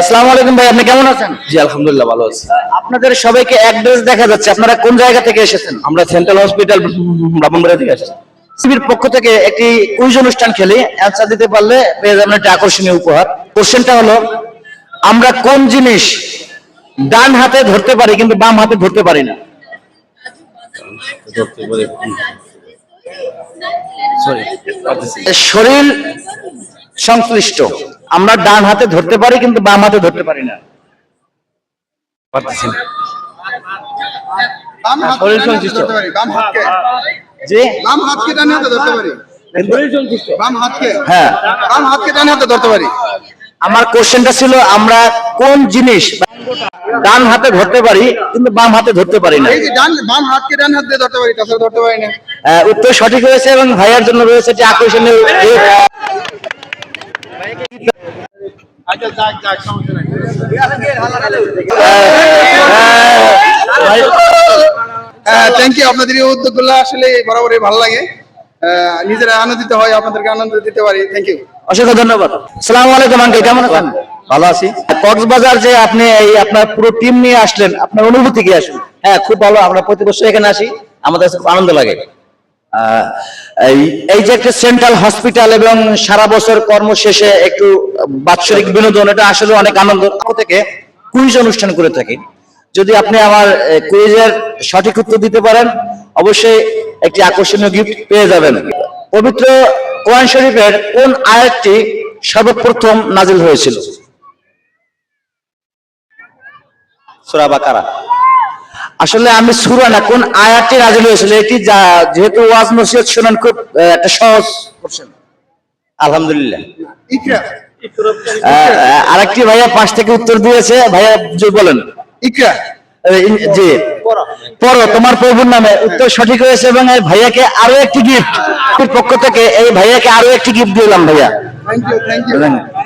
আসসালামু আলাইকুম ভাই, আপনি কেমন আছেন? জি আলহামদুলিল্লাহ ভালো আছি। আপনাদের সবাইকে অ্যাড্রেস দেখা যাচ্ছে, আপনারা কোন জায়গা থেকে এসেছেন? আমরা সেন্ট্রাল হসপিটাল ব্রাহ্মণবাড়িয়া থেকে আসছি। সিবির পক্ষ থেকে একটি কুইজ অনুষ্ঠান খেলি, অ্যান্সার দিতে পারলে পেয়ে যাবেন একটা আকর্ষণীয় উপহার। কোশ্চেনটা হলো, আমরা কোন জিনিস ডান হাতে ধরতে পারি কিন্তু বাম হাতে ধরতে পারি না? শরীর সংশ্লিষ্ট, আমরা ডান হাতে ধরতে পারি কিন্তু বাম হাতে ধরতে পারি না। পারতেছি না। শরীর সংশ্লিষ্ট বাম হাতকে জি, বাম হাতকে ডান হাতে ধরতে পারি। বাম হাতকে হ্যাঁ। বাম হাতকে ডান হাতে ধরতে পারি। আমার কোশ্চেনটা ছিল, আমরা কোন জিনিস ডান হাতে ধরতে পারি কিন্তু বাম হাতে ধরতে পারি না? এই যে বাম হাতকে ডান হাতে ধরতে পারি, তাছাড়া ধরতে পারি না। উত্তর সঠিক হয়েছে এবং ভাইয়ার জন্য রয়েছে একটি আকর্ষণীয় আচ্ছা যাক যাক, সমস্যা নাই। থ্যাংক ইউ, আপনাদের এই উদ্যোগগুলো আসলে বরাবরই ভালো লাগে। নিজেরা আনন্দিত হয়, আপনাদেরকে আনন্দ দিতে পারি। থ্যাংক ইউ, অসংখ্য ধন্যবাদ। আসসালামু আলাইকুম আঙ্কেল, কেমন আছেন? ভালো আছি। কক্সবাজার যে আপনি এই আপনার পুরো টিম নিয়ে আসলেন, আপনার অনুভূতি কি আসলে? হ্যাঁ খুব ভালো, আমরা প্রতি বছর এখানে আসি, আমাদের কাছে খুব আনন্দ লাগে। এই যে একটা সেন্ট্রাল হসপিটাল এবং সারা বছর কর্মশেষে একটু বাৎসরিক বিনোদন, এটা আসলে অনেক আনন্দ থেকে কুইজ অনুষ্ঠান করে থাকি। যদি আপনি আমার কুইজের সঠিক উত্তর দিতে পারেন, অবশ্যই একটি আকর্ষণীয় গিফট পেয়ে যাবেন। পবিত্র কোরআন শরীফের কোন আয়াতটি সর্বপ্রথম নাজিল হয়েছিল? সূরা বাকারা। আসলে আমি সূরা না, কোন আয়াতটি নাজিল হয়েছিল এটি যেহেতু ওয়াজ নসিহত শোনান, খুব একটা সহজ কোশ্চেন। আলহামদুলিল্লাহ। ইকরা আরেকটি ভাইয়া পাশ থেকে উত্তর দিয়েছে, ভাইয়া বলেন। ইকরা জি, পড়ো তোমার প্রভুর নামে, উত্তর সঠিক হয়েছে এবং এই ভাইয়াকে আরো একটি গিফট পক্ষ থেকে, এই ভাইয়াকে আরো একটি গিফট দিলাম ভাইয়া। Thank you, thank you.